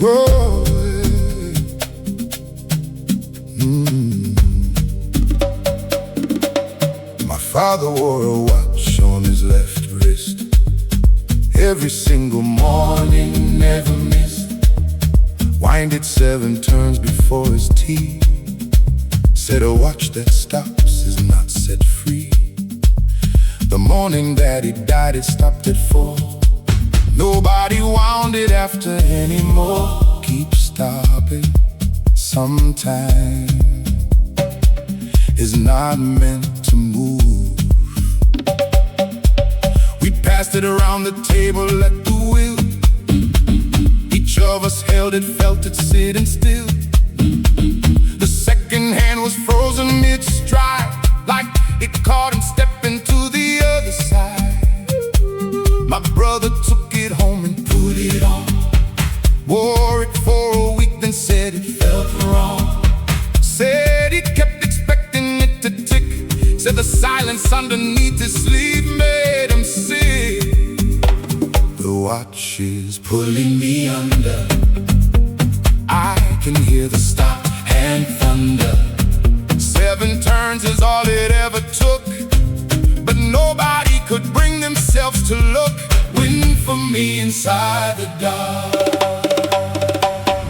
Oh, My father wore a watch on his left wrist. Every single morning, never missed. Wind it 7 turns before his tea. Said a watch that stops is not set free. The morning that he died, it stopped at 4. Nobody wound it after anymore. Keep stopping sometime is not meant to move. We passed it around the table at the wheel. Each of us held it, felt it sitting still. The second hand was frozen mid-stride, like it caught him stepping to the other side. My brother took it home and put it on. Wore it for a week, then said it felt wrong. Said he kept expecting it to tick. Said the silence underneath his sleeve made him sick. The watch is pulling me under. I can hear the stop and thunder. 7 turns is all it ever took, but nobody could bring themselves to look. Waiting for me inside the dark.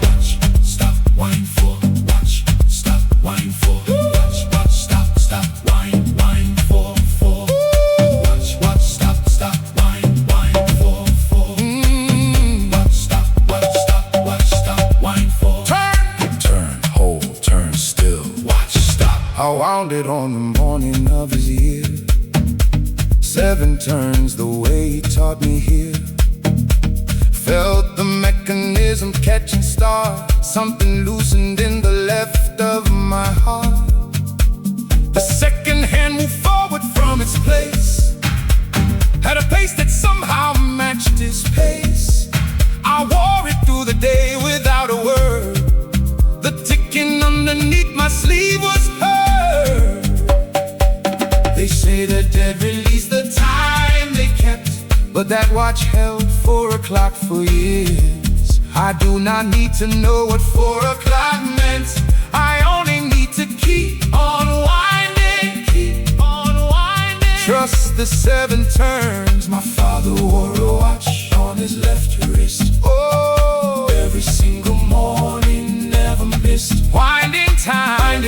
Watch, stop, wind for. Watch, stop, wind for. Watch, watch, stop, stop, wind, wind for. Watch, watch, stop, stop, wind, wind for. Watch, stop, wind for. Turn, hold, turn still. Watch, stop. I wound it on the morning of his year. 7 turns the way he taught me here. Felt the mechanism catching stars. Something loosened in the left of my heart. The second hand moved forward from its place, at a pace that somehow matched his pace. I wore it through the day without a word. The ticking underneath my sleeve was heard. They say the dead release the time they kept, but that watch held 4 o'clock for years. I do not need to know what 4 o'clock meant. I only need to keep on winding, keep on winding. Trust the 7 turns. My father wore a watch on his left wrist. Oh, every single morning, never missed. Winding time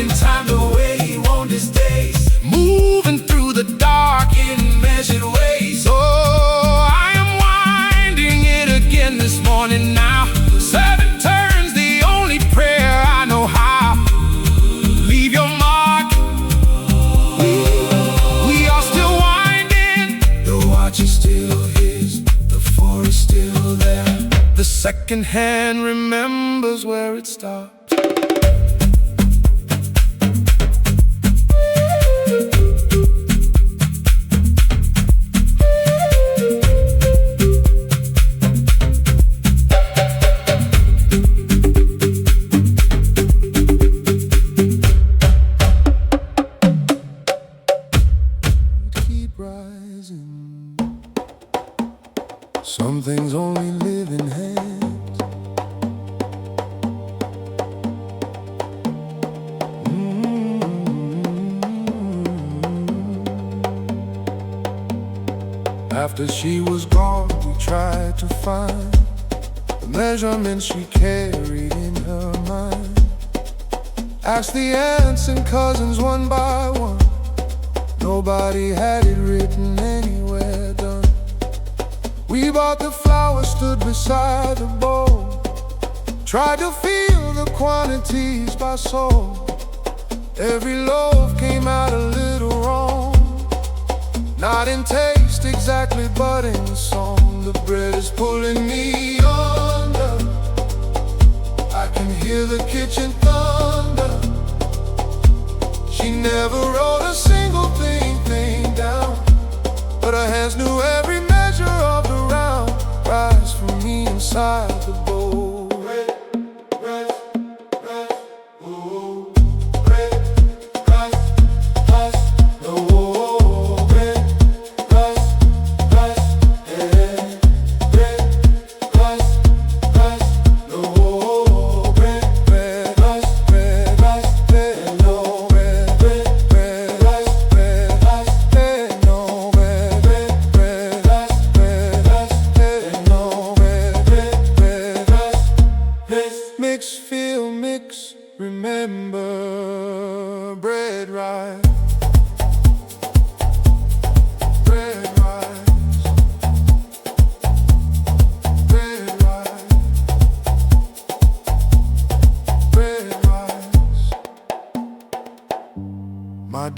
the way he wound his days. Moving through the dark in measured ways. Oh, I am winding it again this morning now. 7 turns, the only prayer I know how. Leave your mark. We are still winding. The watch is still his, the 4 is still there. The second hand remembers where it stopped. Some things only live in hands. After she was gone, we tried to find the measurements she carried in her mind. Asked the aunts and cousins one by one. Nobody had it written anywhere done. We bought the flowers, stood beside the bowl, tried to feel the quantities by soul. Every loaf came out a little wrong, not in taste exactly, but in song. The bread is pulling me under. I can hear the kitchen thunder. She never wrote a single thing down, but her hands knew every measure of the round. Rise for me inside the bowl. Rise, oh. Rise, oh. Rise, yeah.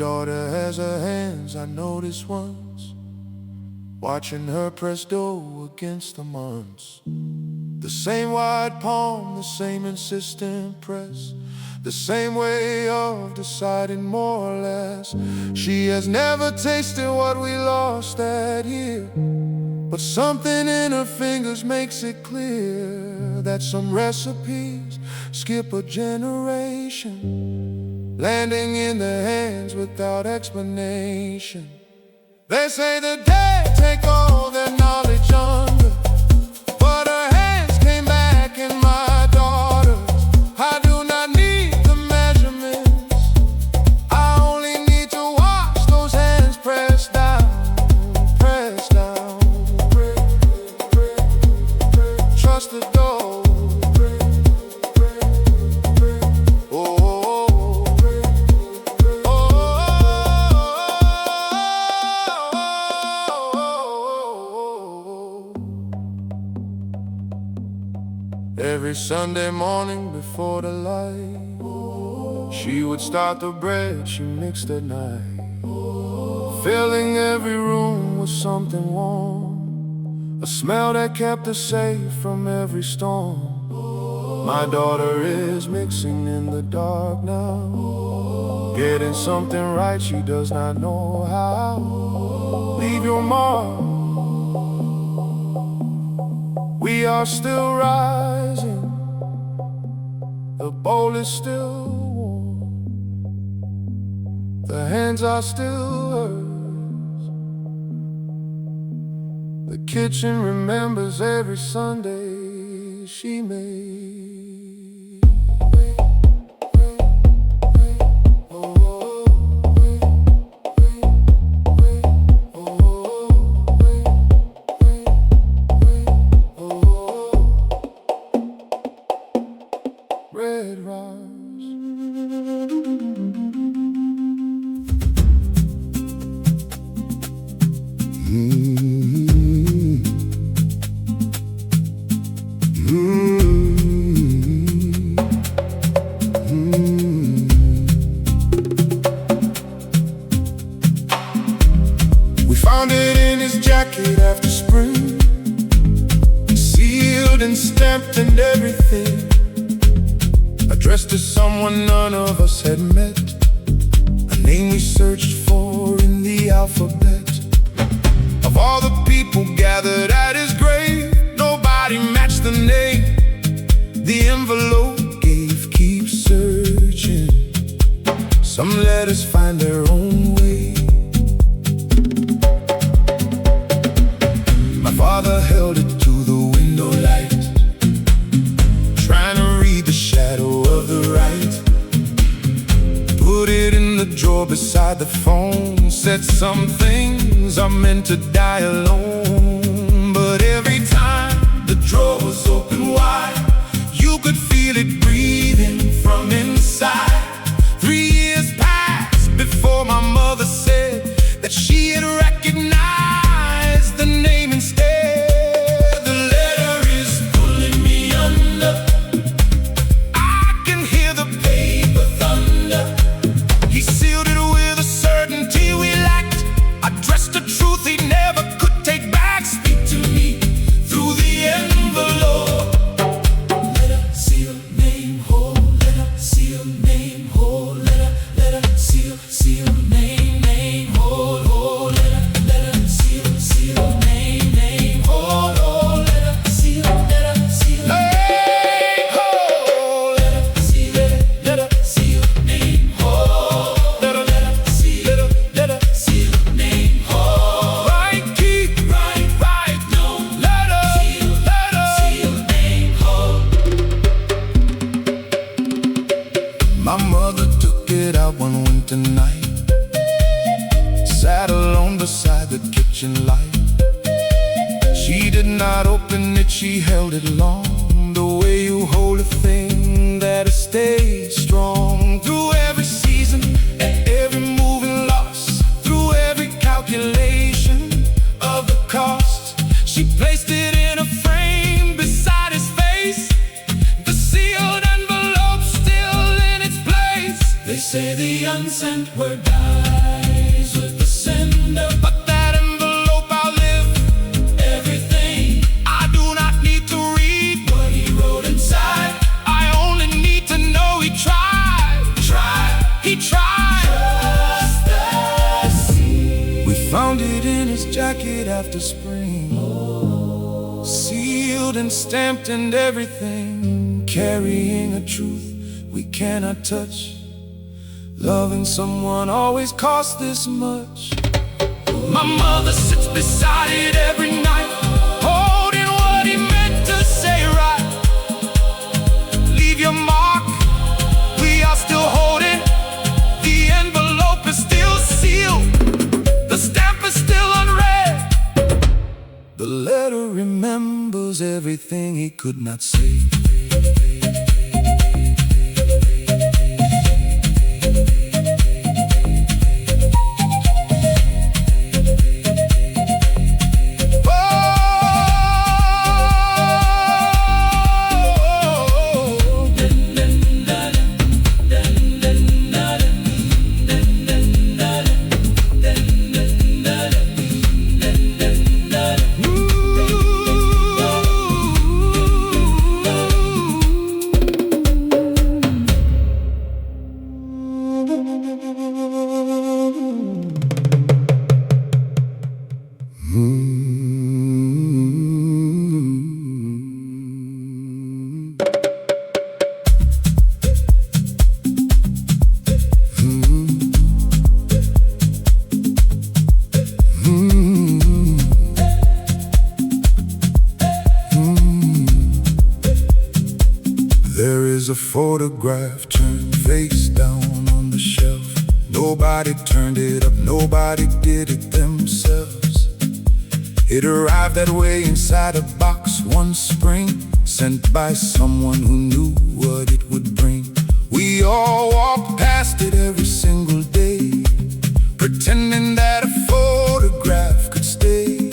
daughter has her hands, I noticed once, watching her press dough against the months. The same wide palm, the same insistent press, the same way of deciding more or less. She has never tasted what we lost that year, but something in her fingers makes it clear that some recipes skip a generation, landing in their hands without explanation. They say the dead take all their knowledge under, but her hands came back in my daughter's. I do not need the measurements, I only need to watch those hands press down, press down. Trust the dough. Every Sunday morning before the light, she would start the bread she mixed at night, filling every room with something warm, a smell that kept her safe from every storm. My daughter is mixing in the dark now, getting something right, she does not know how. Leave your mark, we are still rising, the bowl is still warm, the hands are still hers. The kitchen remembers every Sunday she made. Red rose. We found it in his jacket after spring, sealed and stamped and everything, addressed to someone none of us had met, a name we searched for in the alphabet. Of all the people gathered at his grave, nobody matched the name the envelope gave. Keep searching, some letters find their own way. My father held it to the window light, trying to read the shadow of the right. Put it in the drawer beside the phone, said some things are meant to die alone. But every time the drawer was open wide, you could feel it breathing from inside. 3 years passed before my mother said that she had recognized the name instead. The letter is pulling me under, I can hear the paper thunder. He sealed it with a certainty we lacked, addressed a truth he never could take back. Speak to me through the envelope. Letter, seal, name, hold. Letter, seal, name, hold. Letter, seal, name, hold, hold. Letter, seal, name, hold, hold. Letter, seal, name, hold. Letter, seal, name, hold. Letter, seal, name, hold. Right key, right, no. Letter, seal, name, hold. My mother took it out one winter night, sat alone beside the kitchen light. She did not open it, she held it long, the way you hold a thing that has stayed strong. Through every season and every moving loss, through every calculation of the cost, she placed it in a frame beside his face, the sealed envelope still in its place. They say the sent her dies with the sender. But that envelope outlived everything. I do not need to read what he wrote inside. I only need to know he tried. He tried. Just as We found it in his jacket after spring, sealed and stamped and everything, carrying a truth we cannot touch. Loving someone always costs this much. my mother sits beside it every night, holding what he meant to say right. Leave your mark, we are still holding. The envelope is still sealed, the stamp is still unread. The letter remembers everything he could not say. There is a photograph turned face down on the shelf. Nobody turned it up, nobody did it themselves. It arrived that way inside a box one spring, sent by someone who knew what it would bring. We all walked past it every single day, pretending that a photograph could stay.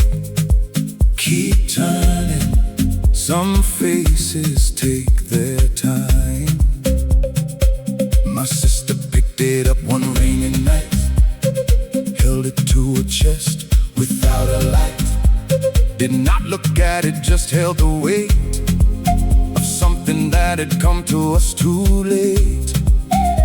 Keep turning, some faces take their time. My sister picked it up one rainy night, held it to her chest without a light. Did not look at it, just held the weight of something that had come to us too late.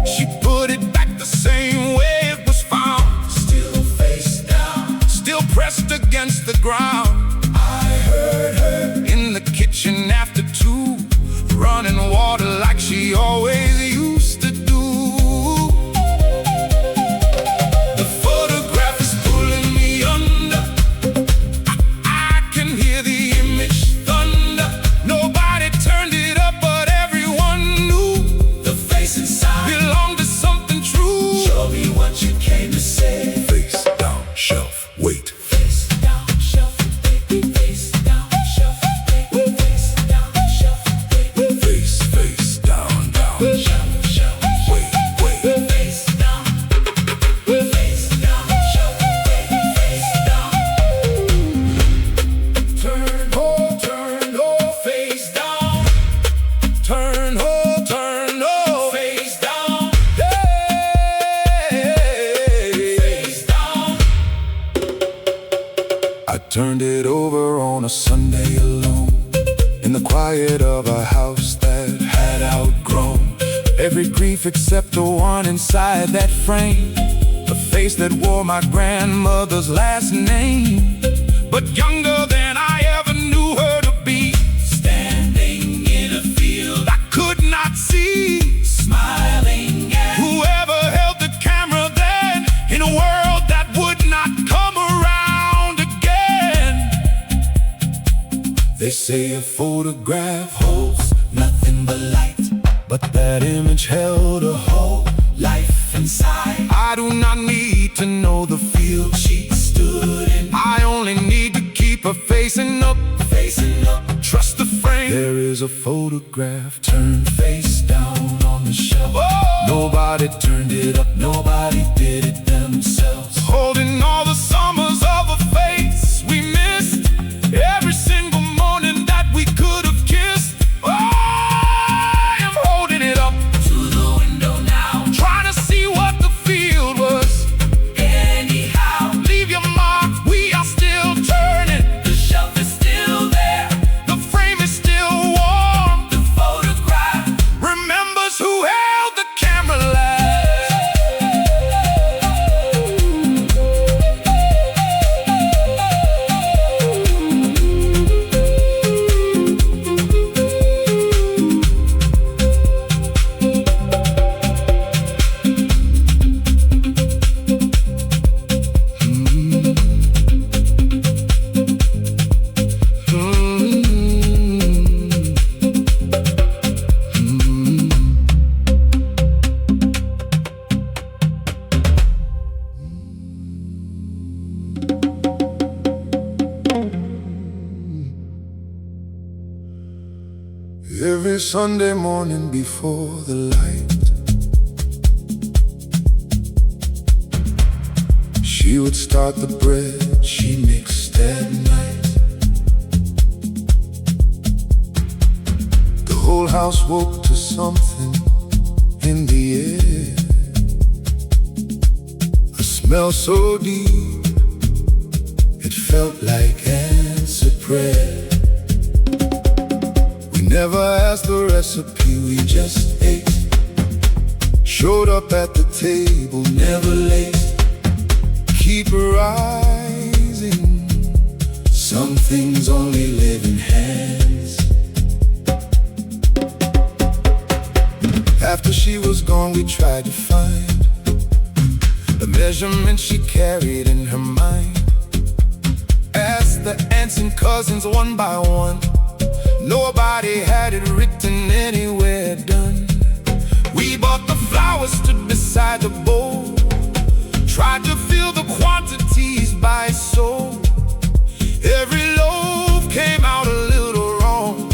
She put it back the same way it was found, still face down, still pressed against the ground. I heard her in the kitchen after 2, running water like she always used to do. The photograph is pulling me under. I can hear the image thunder. Nobody turned it up, but everyone knew the face inside belonged to something true. Show me what you came to say. Face down, shelf, wait. Face down, shelf, wait. Face down, shelf, wait. Face down, shelf, wait. Face down, down. Shelf, shelf, Wait. face down. Face down, shelf, wait. Face down. Turn, face down. Turn, face Face down. Hey. Face down. I turned it over on a Sunday alone, in the quiet of a house that had outgrown every grief except the one inside that frame, the face that wore my grandmother's last name, but younger than I ever knew her to be. Standing in a field I could not see, smiling at whoever held the camera then, in a world that would not come around again. They say a photograph holds nothing but light, but that image held a whole life inside. I do not need to know the field She stood in, I only need to keep her facing up. facing up. Trust the frame. There is a photograph turned face down on the shelf. Nobody turned it up, nobody did it themselves. Holding all the summers of a face we missed, every single morning that we could have kissed. I am holding it up To the window now, trying to see what the feel Every Sunday morning before the light, she would start the bread she mixed at night. The whole house woke to something in the air, a smell so deep it felt like answered prayer. Never asked the recipe, we just ate. Showed up at the table, never late. Keep rising. Some things only live in hands. After she was gone, we tried to find the measurement she carried in her mind. Asked the aunts and cousins one by one. Nobody had it written anywhere done. We bought the flowers, stood beside the bowl, tried to feel the quantities by soul. Every loaf came out a little wrong,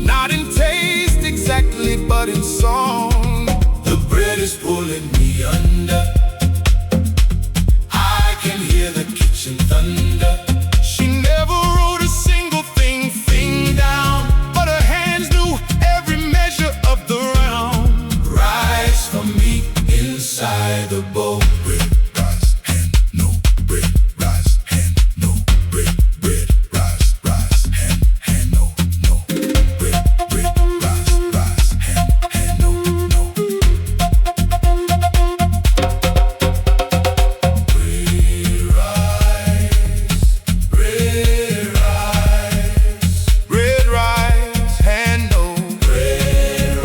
not in taste exactly, but in song. The bread is pulling me under, I can hear the kitchen thunder. She never wrote a single thing down, but her hands knew every measure of the round. Rise for me inside the bowl. Bread, rise, hand, no bread, rise, hand, no bread, bread, rise, hand, no bread, bread, rise, hand, no. Bread rise, hand no. Bread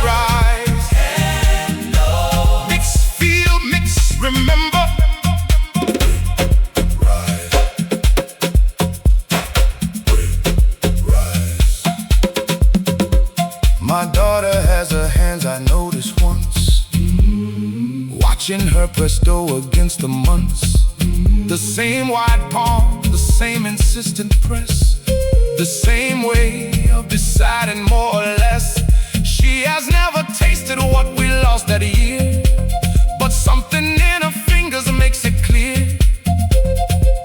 rise, hand no. Mix, feel, mix, remember. Rise, bread rise. My daughter has her hands, I noticed once, watching her press dough against the months. The same wide palm, the same insistent press, the same way of deciding more or less. She has never tasted what we lost that year, but something in her fingers makes it clear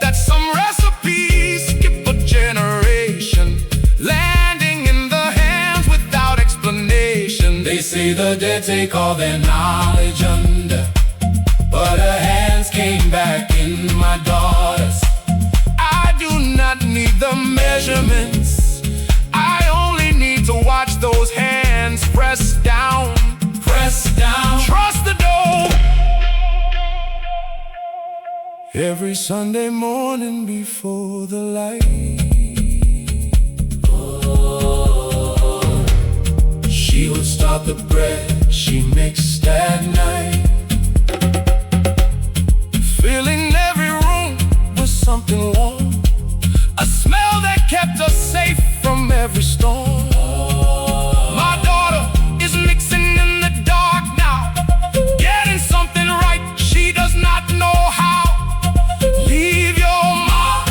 that some recipes skip a generation, landing in the hands without explanation. They say the dead take all their knowledge under, but her hands came back in my daughter's. I do not need the measurements, I only need to watch those hands press down, trust the dough. Every Sunday morning before the light, she would start the bread she mixed at night. Filling every room with something warm, a smell that kept us safe from every storm. My daughter is mixing in the dark now, getting something right, she does not know how. Leave your mark,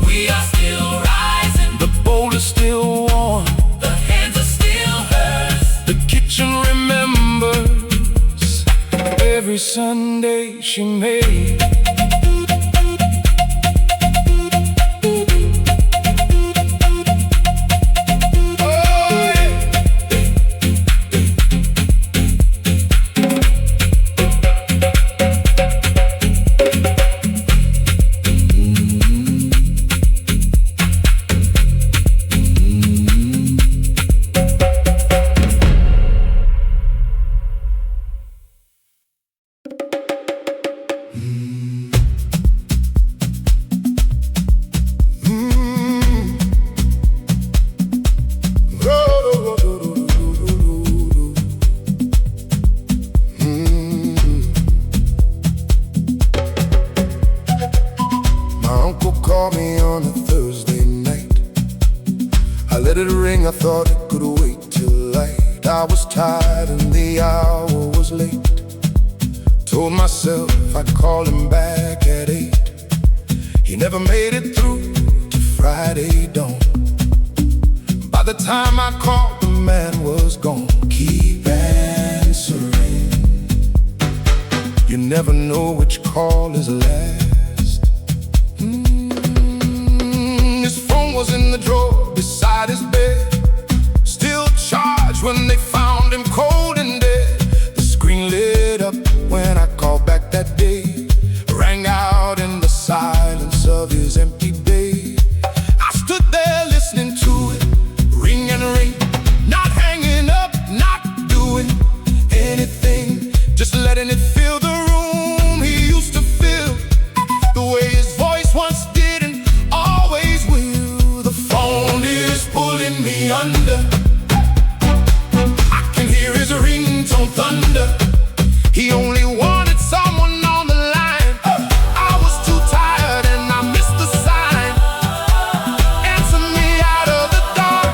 we are still rising. The bowl is still warm, the hands are still hers. The kitchen remembers every Sunday she made. I thought it could wait till light. I was tired and the hour was late. Told myself I'd call him back at 8. He never made it through to Friday dawn. By the time I called, the man was gone. Keep answering. You never know which call is last. His phone was in the drawer beside his bed, still charged when they found him cold and dead. The screen lit up when I called back that day, rang out in the silence of his empty bay. I stood there listening to it ring and ring, not hanging up, not doing anything, just letting it fill the room he used to fill, the way his voice once did and always will. The phone is pulling me under, I can hear his ringtone thunder. He only wanted someone on the line. I was too tired and I missed the sign. Answer me out of the dark.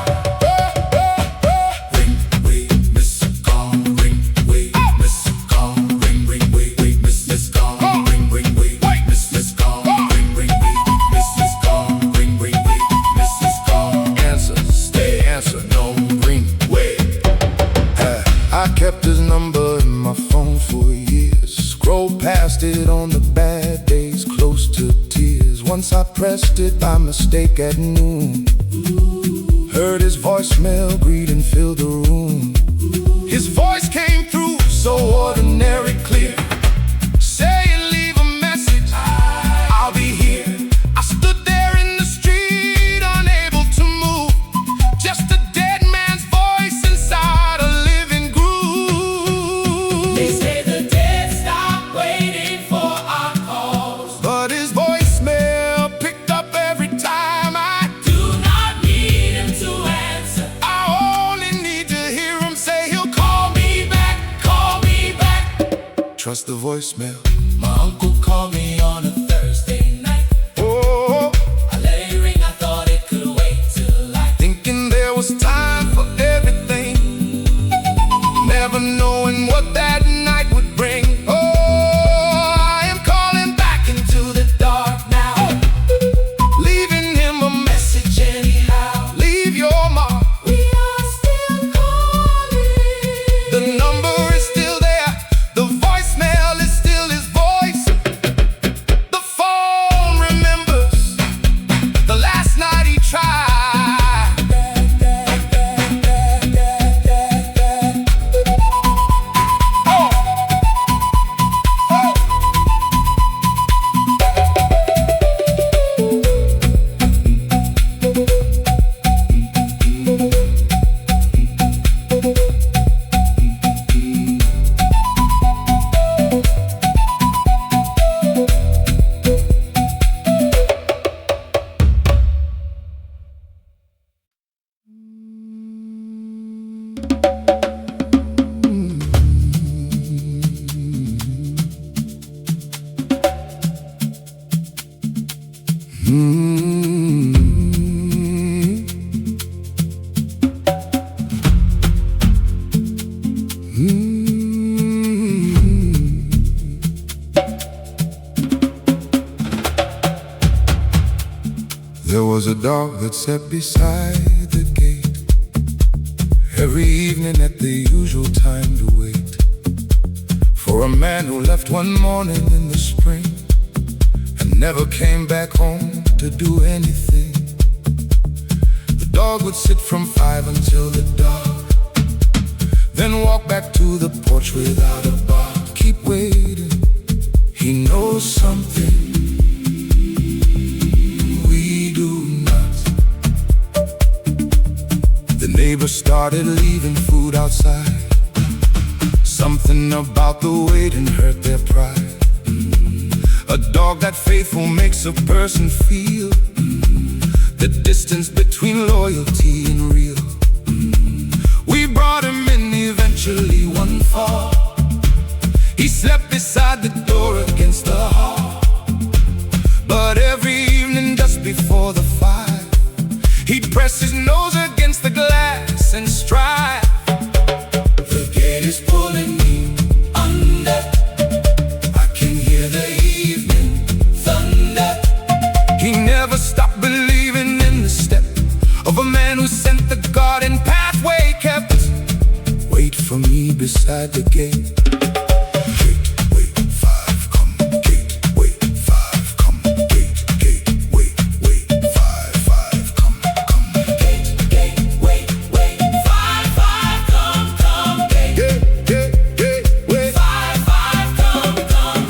Ring, wait, miss call. Ring, wait, miss call. Ring, ring, wait, wait, miss call. Ring, ring, wait, miss call. Ring, ring, wait, miss call. Ring, ring, wait, miss call. Answer, stay, answer, no ring, wait. I kept his number in my phone for years, scrolled past it on the bad days, close to tears. Once I pressed it by mistake at noon, heard his voicemail greeting fill the room. His voice came through so ordinary clear, saying leave a message, I'll be here. I stood there in the street, unable to move, just a dead man's voice inside a living groove. They say the dead stop waiting for our calls. But his voicemail picked up every time. I Do not need him to answer. only need to hear him say he'll call. Call me back, call me back. Trust the voicemail. My uncle called me on a Thursday night. Oh, I let it ring, I thought it could wait till I thinking there was time for everything, never knowing what that night would bring. Oh, I am calling back into the dark now, leaving him a message anyhow. Leave your mark. We are still calling. The number is still there, the voicemail is still his voice. The phone remembers the last night he tried. There was a dog that sat beside the gate every evening at the usual time to wait for a man who left one morning in the spring and never came back home to do anything. The dog would sit from 5 until the dark, then walk back to the porch without a bark. Keep waiting, he knows something we do not. The neighbors started leaving food outside. Something about the waiting hurt their pride. A dog that faithful makes a person feel the distance between loyalty and real. We brought him in eventually one fall. He slept beside the door against the hall. But every evening just before the fire, he'd press his nose against the glass and strive. The gate is pulling me under, I can hear the evening thunder. He never stopped believing in the step of a man who sent the garden beside the gate. Gate, wait, 5, come. Gate, wait, 5, come. Gate, wait, 5, come. Gate, wait, 5, come. Gate, wait, 5, come.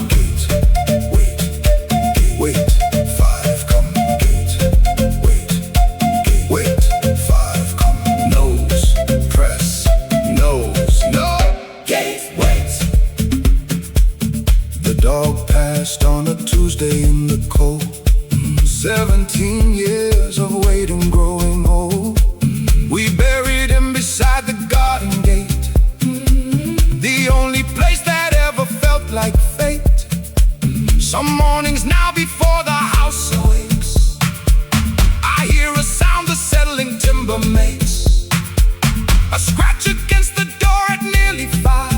Gate, wait, 5, come. Gate, wait, 5, come. Nose, press, nose, no. Gate, wait. The dog passed on a Tuesday in the cold. 17 years of waiting, growing old. We buried him beside the garden gate, the only place that ever felt like fate. Some mornings now before the house awakes, I hear a sound the settling timber makes, a scratch against the door at nearly 5,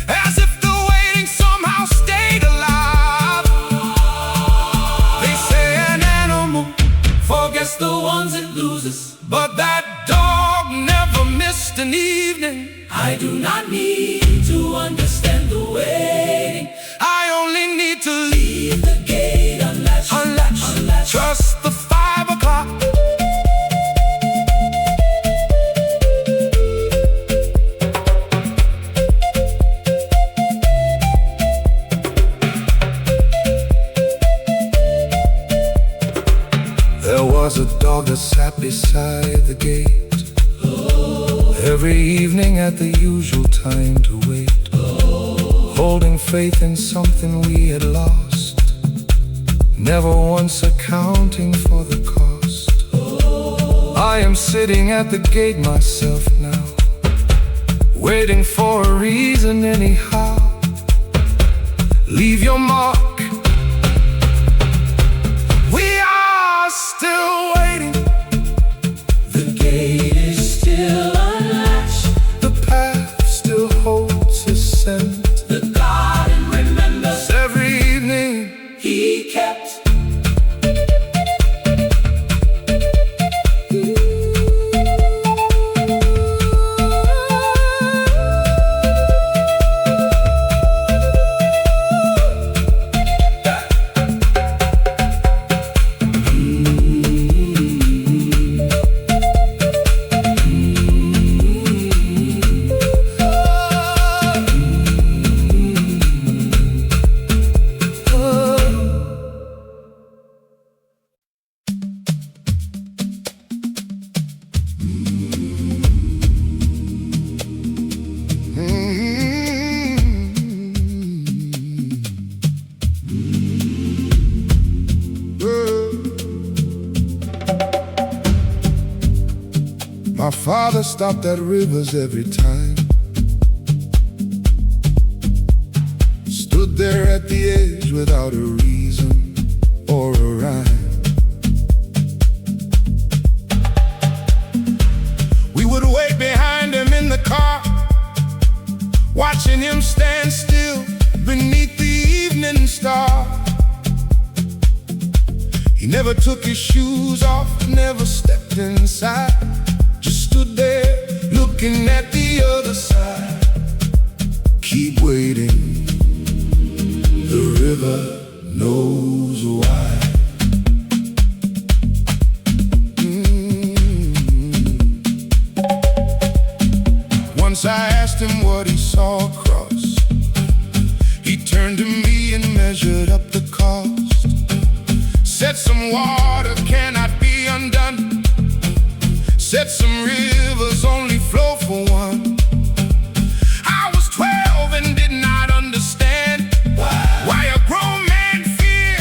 as if the waiting somehow stayed alive. They say an animal Forgets the ones it loses, but that dog never missed an evening. I do not need to understand the waiting. I only need to leave, Leave the gate unlatched, unlatched. trust the 5 o'clock. There was a dog that sat beside the gate, every evening at the usual time to wait, holding faith in something we had lost, never once accounting for the cost. I am sitting at the gate myself now, waiting for a reason anyhow. Leave your mark. We are still waiting. The gate is still unlatched. The path still holds his scent. The garden remembers Every evening he kept. my father stopped at rivers every time, stood there at the edge without a reason or a rhyme. We would wait behind him in the car, watching him stand still beneath the evening star. He never took his shoes off, never stepped inside, just stood there looking at the other side. Keep waiting, the river knows why. Once I asked him what he saw across, he turned to me and measured up the cost. Said some water cannot be undone, said some rivers only flow for one. I was 12 and did not understand why a grown man feared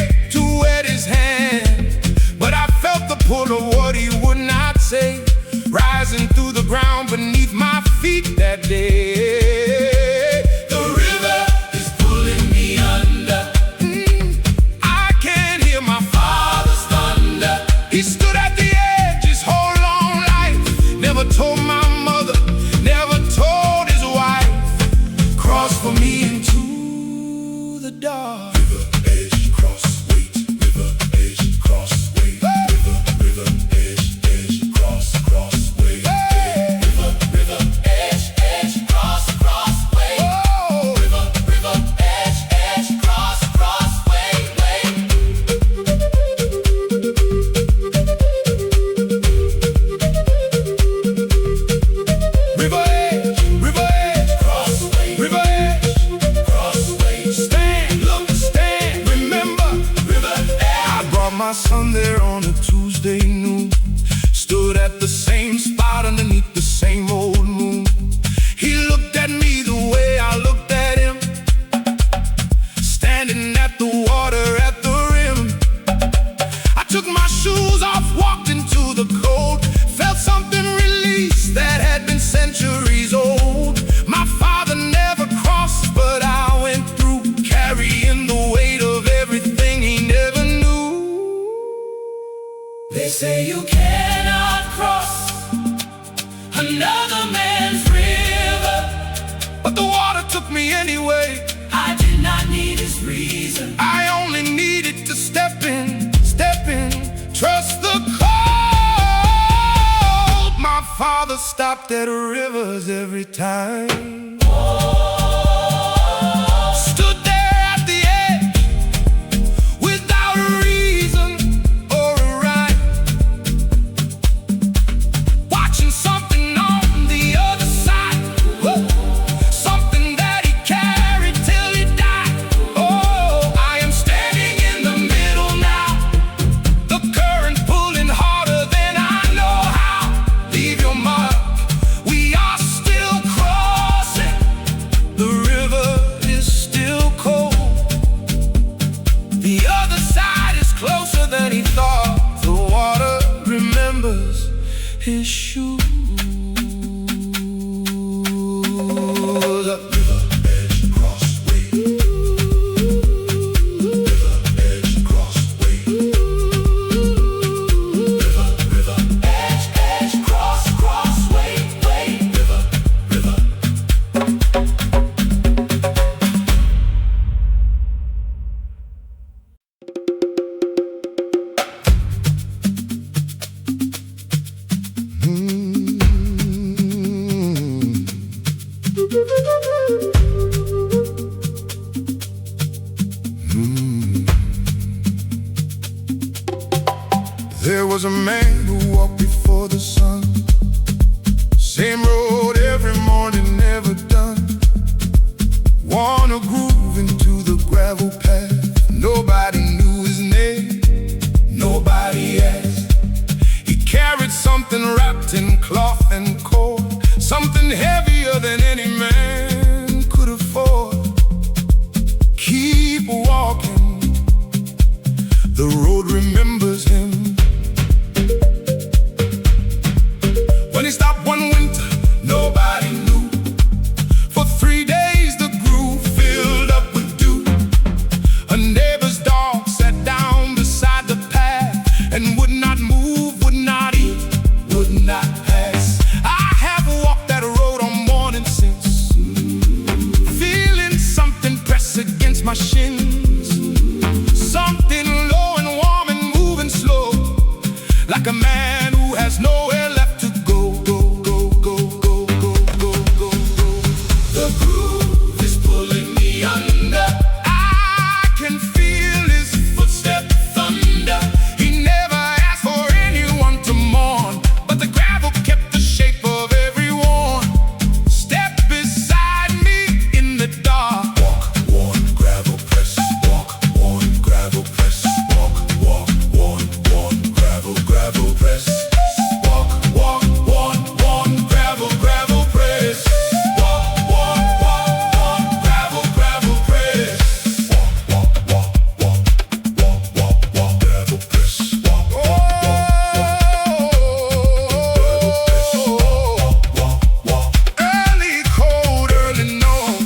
my son there on a Tuesday noon, stood at the same spot underneath the same old moon. He looked at me the way I looked at him, standing at the water at the rim. I took my shoes off, walked into the cold, felt something release that had been centuries old. My father never crossed, but I went through, carrying the weight of everything he never knew. They say you cannot cross another man's river, but the water took me anyway. I did not need his reason. I only needed to step in, trust the cold. My father stopped at rivers every time. Stood there at the edge without a reason or a rhyme, watching something on the other side. Woo! Something that he carried till he died. Oh, I am standing in the middle now, the current pulling harder than I know how. Leave your mark, we are still crossing. The river is still cold. The other side is closer than he thought. The water remembers his shoes. River edge crossway. River edge crossway. river, edge, cross, way. River. There was a man who walked before the sun, same road every morning, never done. Wanna groove into the gravel path. Nobody knew his name, nobody asked. He carried something wrapped in cloth and cord, something heavier than any man could afford. Keep walking, the road remembers him. When he stopped one winter, nobody knew. For 3 days the groove filled up with dew. A neighbor's dog sat down beside the path and would not move, would not eat, would not pass. I have walked that road on morning since, feeling something press against my shins. Something low and warm and moving slow, like a man who has nowhere left to go. The groove is pulling me under. I can feel his Footstep thunder. He never asked for anyone to mourn, but the gravel kept the shape of everyone. Step beside me in the dark. Walk, worn, gravel press. Walk, worn, gravel press. Walk, worn, gravel press. Walk, worn, gravel press. Walk, worn, gravel press. Walk, gravel press. Walk, Early cold, early noon.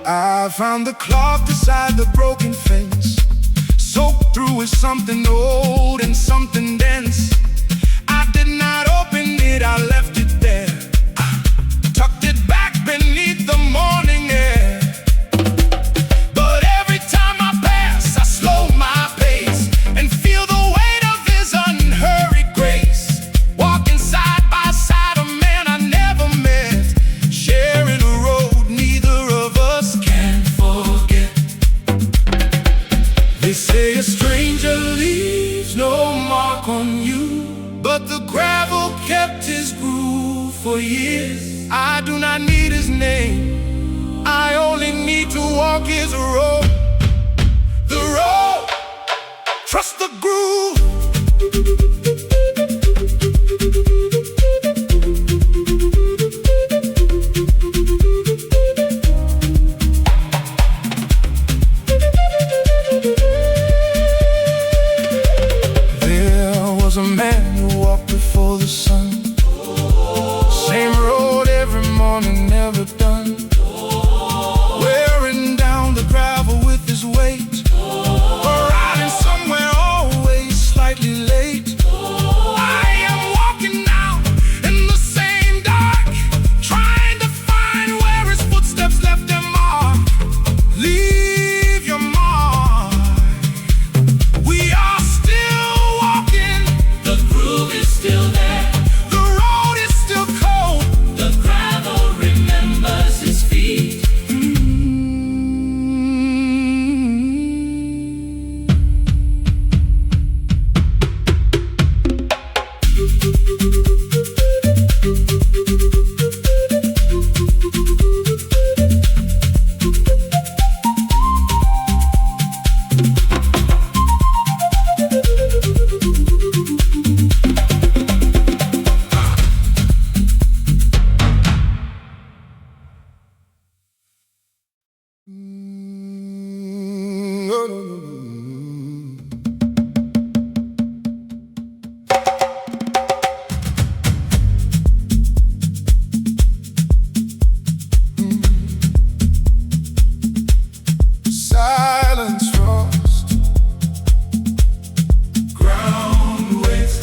I found the cloth beside the broken fence, soaked through with something old and something dense. I did not open it, I left it there, tucked it back beneath the morning air. But every time I pass, I slow my pace and feel the weight of his unhurried grace. Walking side by side, a man I never met, sharing a road neither of us can forget. They say a stranger leaves no mark on you, but the gravel kept his groove for years. I do not need his name, I only need to walk his road. The road Silence, frost, ground waves.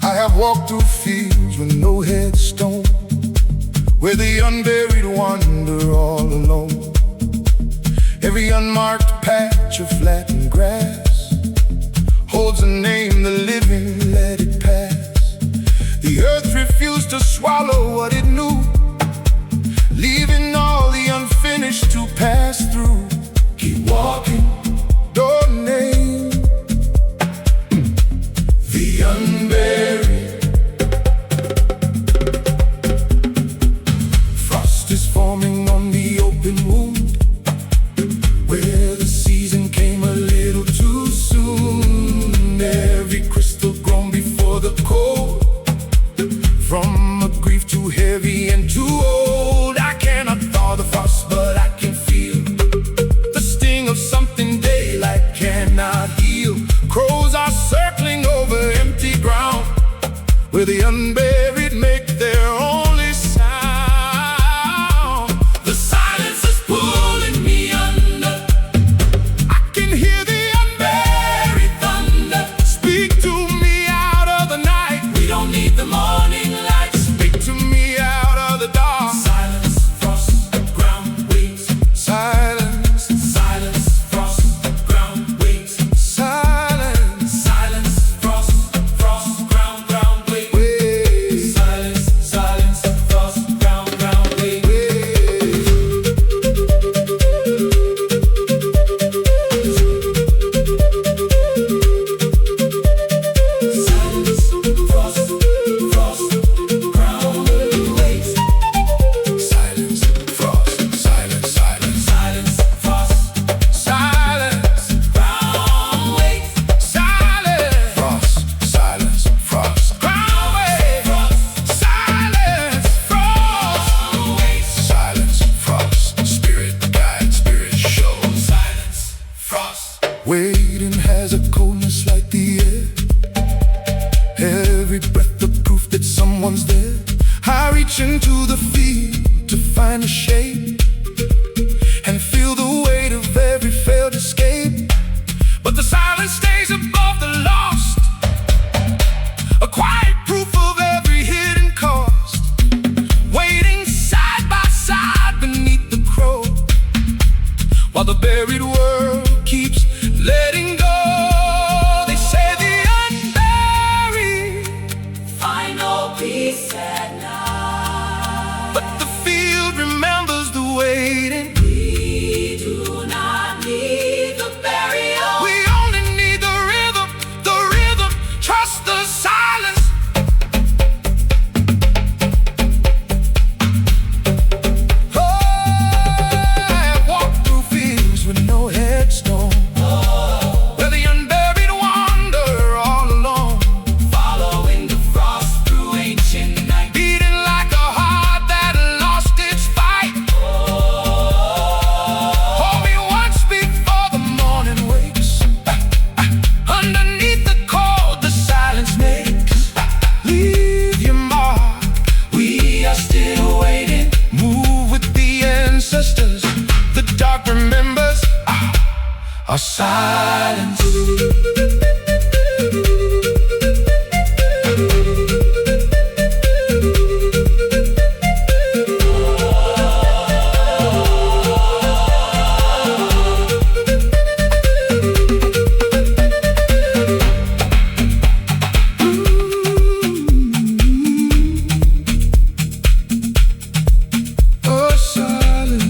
I have walked through fields with no headstone, where the unburied wander all alone. Every unmarked patch of flattened grass holds a name, the living let it pass. The earth refused to swallow what it knew, leaving all the unfinished to pass through. Keep walking, your name, the unburied. Frost is forming on the open wound, where the season came a little too soon. Every crystal grown before the cold, from a grief too heavy and too old. I cannot thaw the frost, but I can feel the sting of something daylight cannot heal. Crows are circling over empty ground, where the unburied make their only sound. The silence is pulling me under. I can hear the unburied thunder. Speak to me out of the night. We don't need the morning light. Speak to me out of the dark. Silence, frost, ground waves. Silence, silence, frost, ground waves. Silence, silence, frost, ground waves. Silence, silence, frost, ground waves. Silence, frost, ground waves. Silence, frost, silence, silence, silence, frost, silence, ground waves. Silence, frost, silence, frost, ground waves. Silence, frost, waves. Silence, frost, spirit guide, spirit show. Silence, frost. Waiting has a coldness like the air. Every breath the proof that someone's there. I reach into the field to find a shade and feel the weight of every failed escape. But the silence stays above the lost, a quiet proof of every hidden cost, waiting side by side beneath the crow, while the buried world keeps letting go. They say the unburied find no peace at night, but the field remembers the waiting. We do not need the burial. We only need the rhythm, the rhythm. Trust the silence. Oh, I have walked through fields with no headstone, where the unburied wander all alone, following the frost through ancient night, beating like a heart that lost its fight. Hold me once before the morning wakes. Underneath the cold, the silence makes. Leave your mark, we are still waiting. Move with the ancestors, the dark remembers our silence. Oh, silence.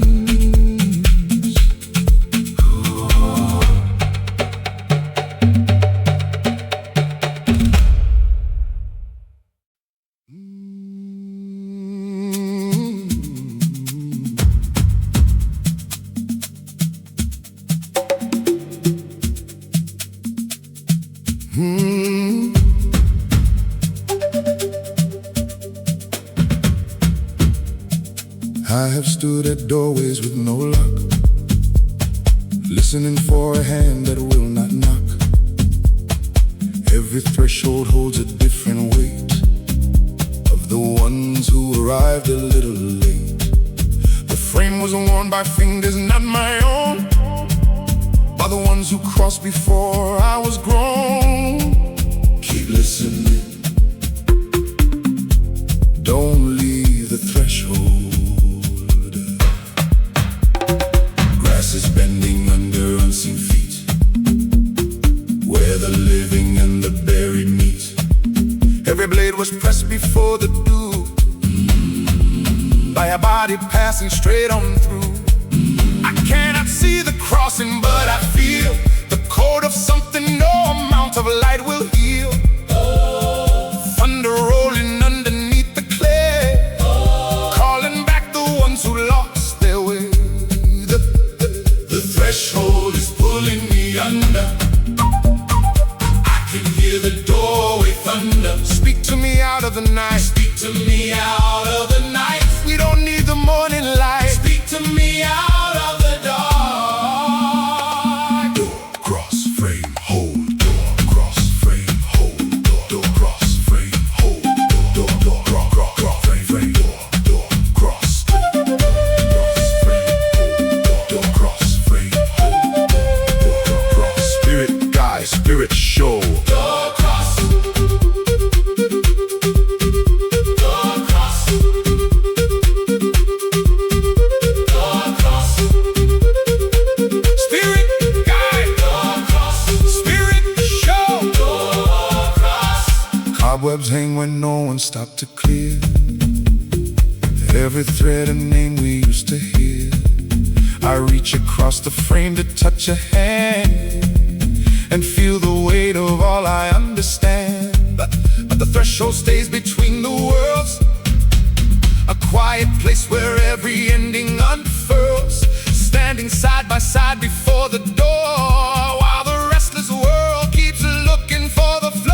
I have stood at doorways with no luck, listening for a hand that will not knock. Every threshold holds a different weight of the ones who arrived a little late. The frame was worn by fingers not my own, by the ones who crossed before I was grown. Keep listening, don't leave the threshold. Grass is bending under unseen feet, where the living and the buried meet. Every blade was pressed before the dew, by a body passing straight on through. I cannot see the crossing, but I feel the code of something no amount of light will heal. Thunder rolling underneath the clay, calling back the ones who lost their way. The threshold is pulling me under. I can hear the doorway thunder. Speak to me out of the night. Speak to me out of the night. We don't need the morning light. Speak to me out of the dark. Door, cross, frame, hold. Door, cross, frame, hold. Door, cross, frame, hold. Door, cross, frame, door, cross. Door, cross, frame, hold. Door, cross. Spirit guide, spirit show. Door, cross. Cobwebs hang when no one stopped to clear. Every thread a name we used to hear. I reach across the frame to touch a hand and feel the weight of all I understand. But the threshold stays between the worlds, a quiet place where every ending unfurls. Standing side by side before the door, while the restless world keeps looking for the floor.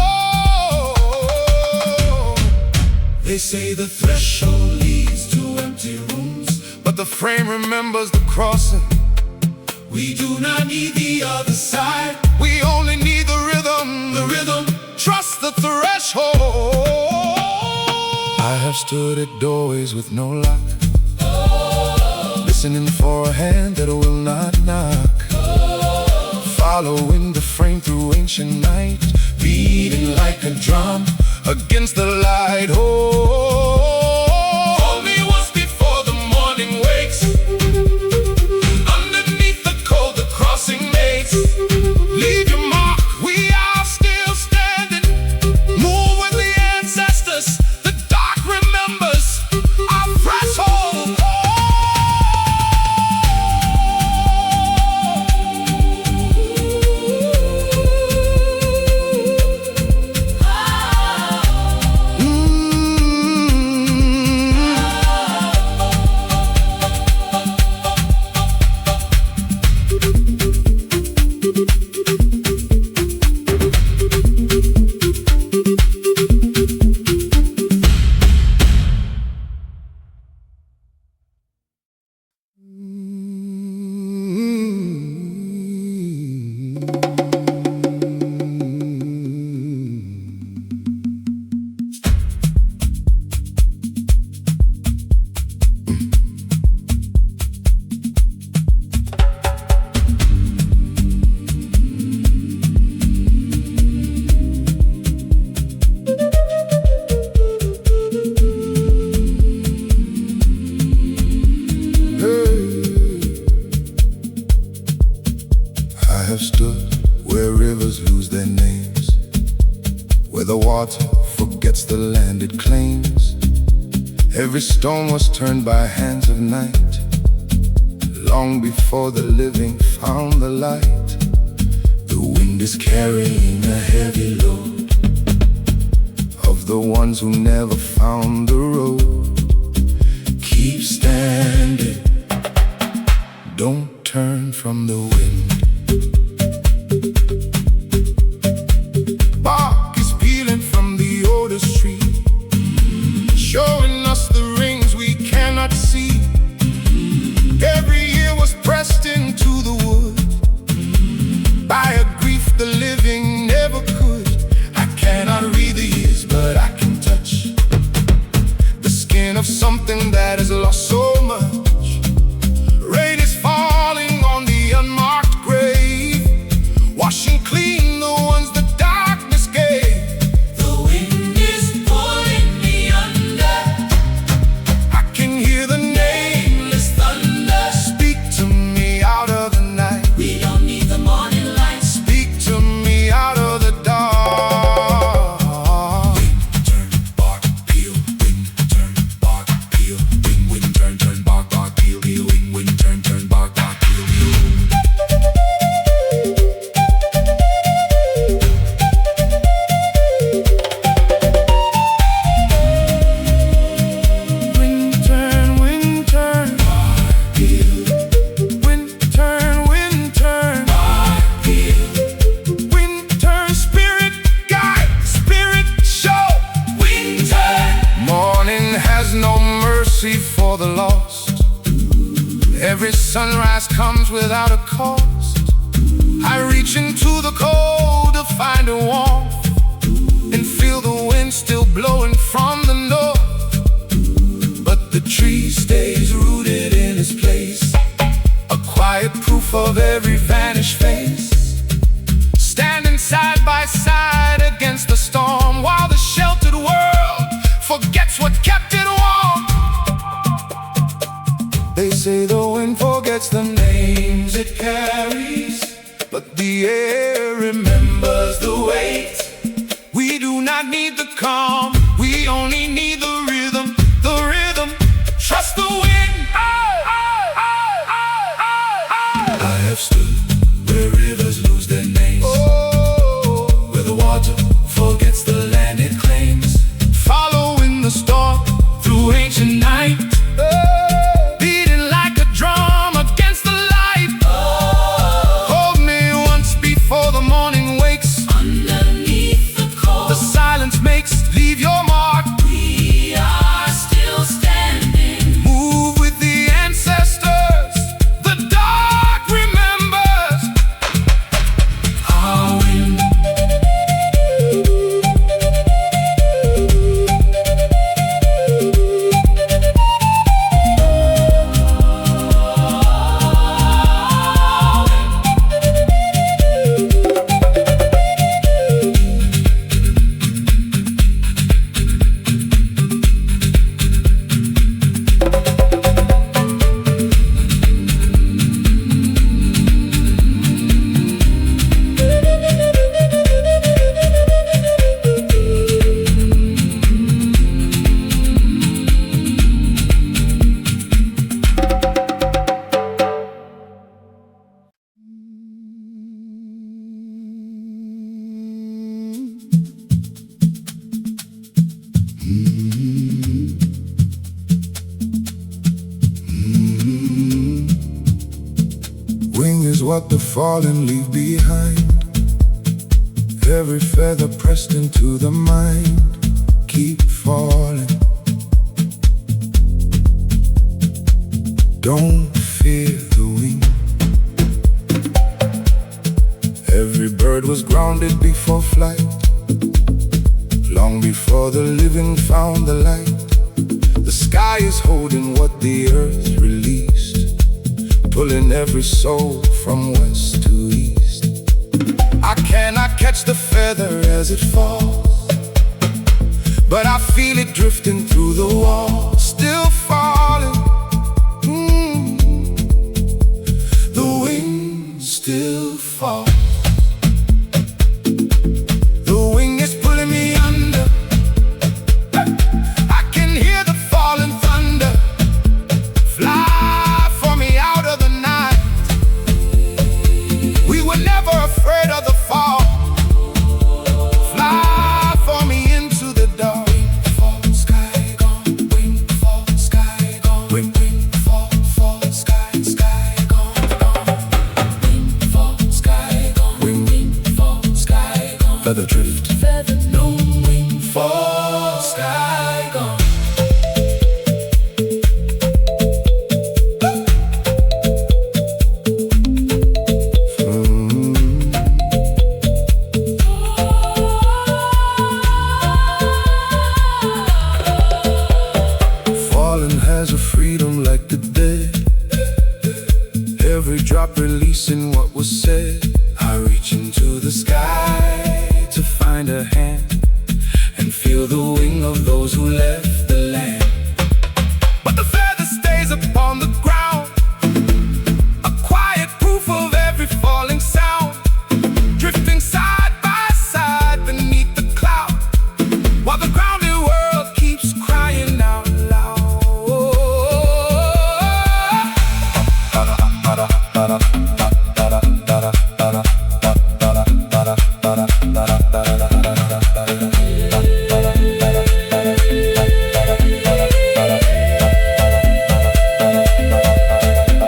They say the threshold leads to empty rooms, but the frame remembers the crossing. We do not need the other side, we only need the rhythm. The rhythm, trust the threshold. I have stood at doorways with no lock, listening for a hand that will not knock. Following the frame through ancient night, beating like a drum against the light. Hold me once before the morning wakes, underneath the cold the crossing makes. Leave your mark, we are still standing. Move with the ancestors, the dark remembers our threshold. I have stood where rivers lose their names, where the water forgets the land it claims. Every stone was turned by hands of night, long before the living found the light. The wind is carrying a heavy load of the ones who never found the road. Keep standing, don't turn from the wind. Bark is peeling from the oldest tree, showing us the rings we cannot see. mercy for the lost. Every sunrise comes without a cost. I reach into the cold to find a warmth, and feel the wind still blowing from the north. But the tree stays rooted in its place, a quiet proof of every vanished face. Standing side by side against the storm, while the sheltered world forgets what kept it warm. They say the wind forgets the names it carries, but the air remembers the weight. We do not need the calm, we only need the rhythm, the rhythm. Trust the wind. I have stood where rivers lose their names, where the water forgets the land it claims. Following the storm through ancient night, beating like a drum against the light. Hold me once before the morning wakes. Underneath the cold, the silence makes, leave your mark. We are still standing. Move with the ancestors. The dark remembers our wind. Wing is what the fallen leave behind, every feather pressed into the mind. Keep falling, don't fear the wing. Every bird was grounded before flight, long before the living found the light. The sky is holding what the earth released, pulling every soul from west to east. I cannot catch the feather as it falls, but I feel it drifting through the wall. Still falling, the wind still falls. The wing is pulling me under, I can hear the falling thunder. Fly for me out of the night. We were never afraid of the fall. Fly for me into the dark. Wing, fall, sky gone. Wing, fall, sky gone. Wing, fall, sky, gone, gone. Wing, fall, sky gone. Wing, fall, sky gone. Feather drift, no wing, fall, sky gone. Has a freedom like the dead, every drop releasing what was said. I reach into the sky to find a hand, and feel the wing of those who left the land. But the feather stays upon the ground, a quiet proof of every falling sound, drifting side by side beneath the cloud, while the grounded world keeps crying out loud.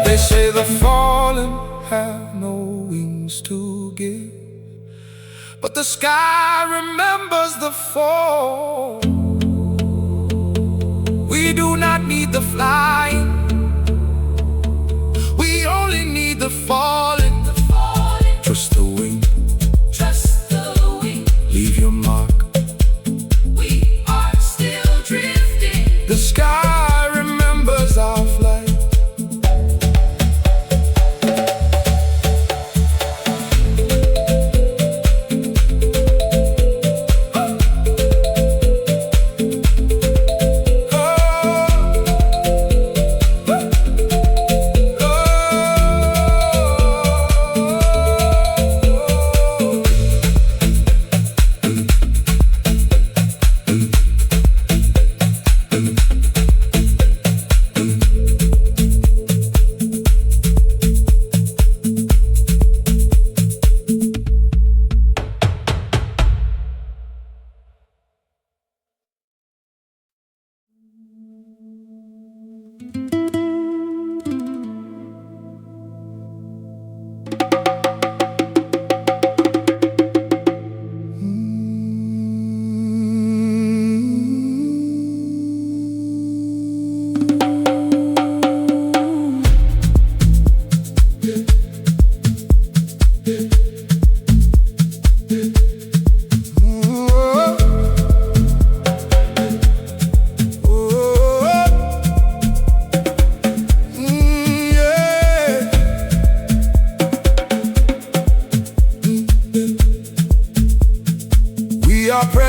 They say the fallen have no wings to give, but the sky remembers the fall. We do not need the flag.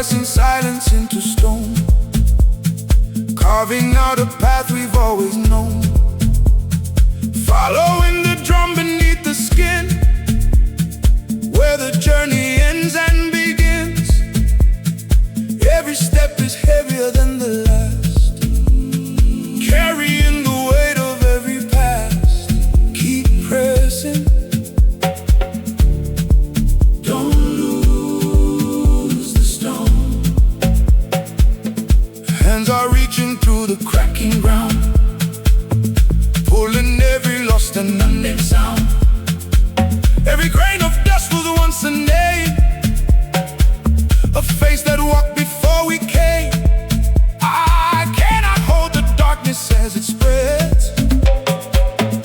pressing silence into stone, carving out a path we've always known. Following the drum beneath the skin, where the journey ends and begins. Every step is heavier than the last, carrying the weight of every past. Keep pressing, don't lose the stone. Hands are reaching through the cracking ground, pulling every lost and unnamed sound. Every grain of dust was once a name, a face that walked before we came. I cannot hold the darkness as it spreads,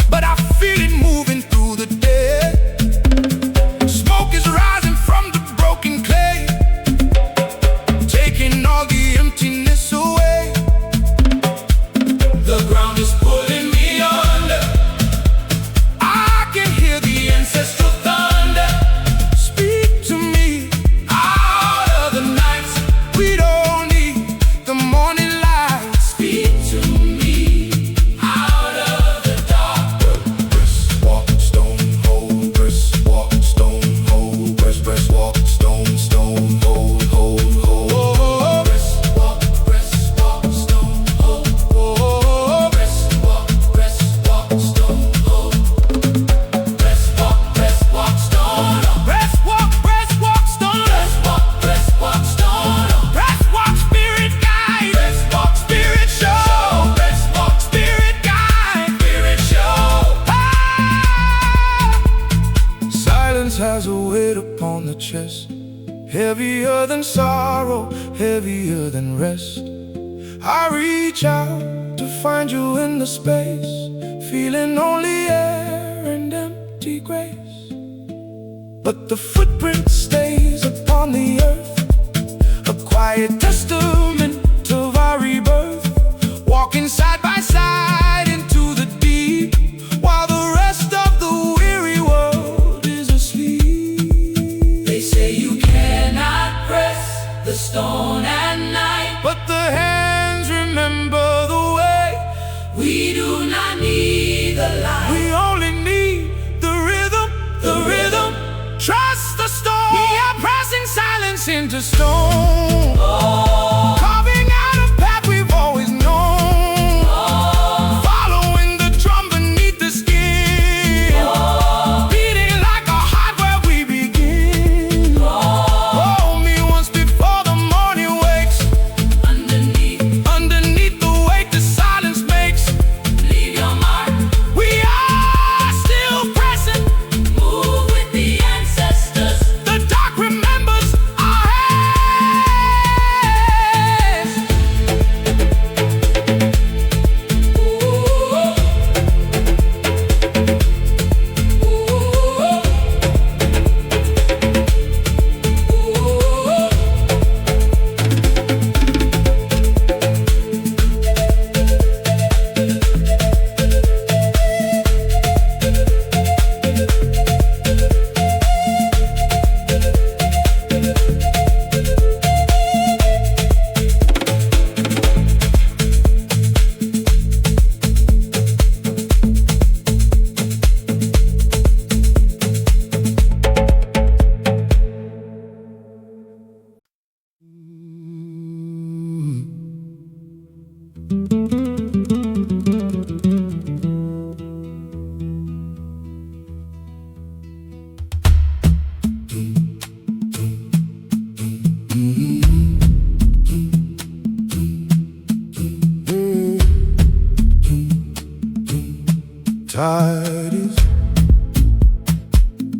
but I feel it moving through the dead. Smoke is rising from the broken clay, taking all the emptiness away. The ground is pulling me under, I can hear the ancestral thunder. Speak to me out of the night, we don't need the morning light. Speak to me out of the dark. Brisk walk, stone, hold, brisk walk, stone, hold, brisk walk, stone, stone, hold, hold, hold. Brisk walk, stone, hold, hold. Brisk walk, stone, hold. Brisk walk, stone. Brisk walk, stone. Brisk walk, stone. Brisk walk, spirit guide. Brisk walk, spirit show. Brisk walk, spirit guide. Spirit show. Silence has a weight upon the chest, heavier than sorrow, heavier than rest. I reach out to find you in the space, feeling only air and empty grace. But the footprint stays upon the earth, a quiet testament of our rebirth. Walking side by side into the deep, while the rest of the weary world is asleep. They say you cannot press the stone at night, but the hands remember the way. We do not need the light, we only need the rhythm, the rhythm. Trust the storm. We are pressing silence into stone, carving out a path we've always known. Following the drum beneath the skin, beating like a heart where we begin. Hold me once before the morning wakes, underneath the weight the silence makes. Leave your mark. We are still pressing, move with the ancestors. The dark remembers our hands.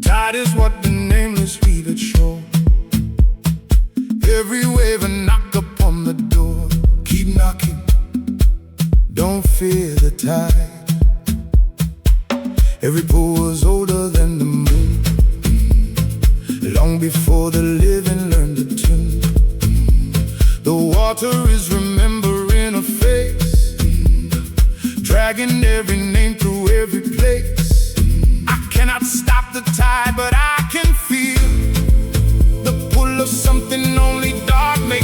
Tide is what the nameless leave it show. Every wave a knock upon the door. Keep knocking, don't fear the tide. Every pool was older than the moon, long before the living learned the tune. The water is remembering a face, dragging every name through every place. I cannot stop the tide, but I can feel the pull of something only dark makes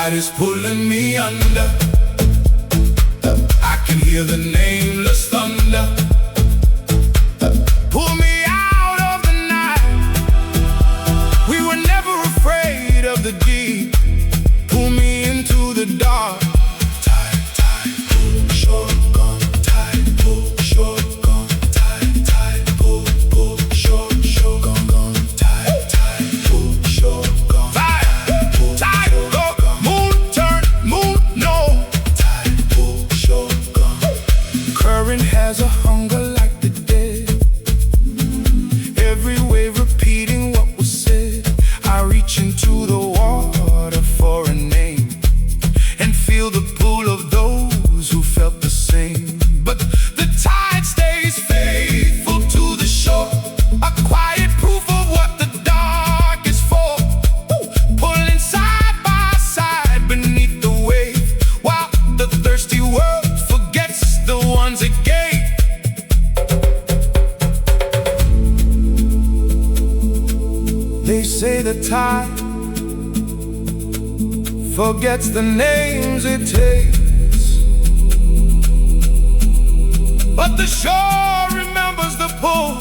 tide is pulling me under. I can hear the nameless thunder. Pull me out of the night. We were never afraid of the deep. Pull me into the dark. Tide, tide, pull, shore, gone. Tide, pull, shore, gone. Tide, tide, pull, pull, shore, shore, gone, gone. Tide, tide, pull, shore, gone. Tide, pull, tide, go, moon, turn, moon, no. Tide, pull, shore, gone. Current has a hunger like the dead. Every wave repeating what was said. I reach into the water for a name and feel the pull of those who felt the same. But the tide stays faithful to the shore, a quiet proof of what the dark is for. Pulling side by side beneath the wave, while the thirsty world forgets the ones it gave. They say the tide forgets the names it takes, but the shore remembers the pull.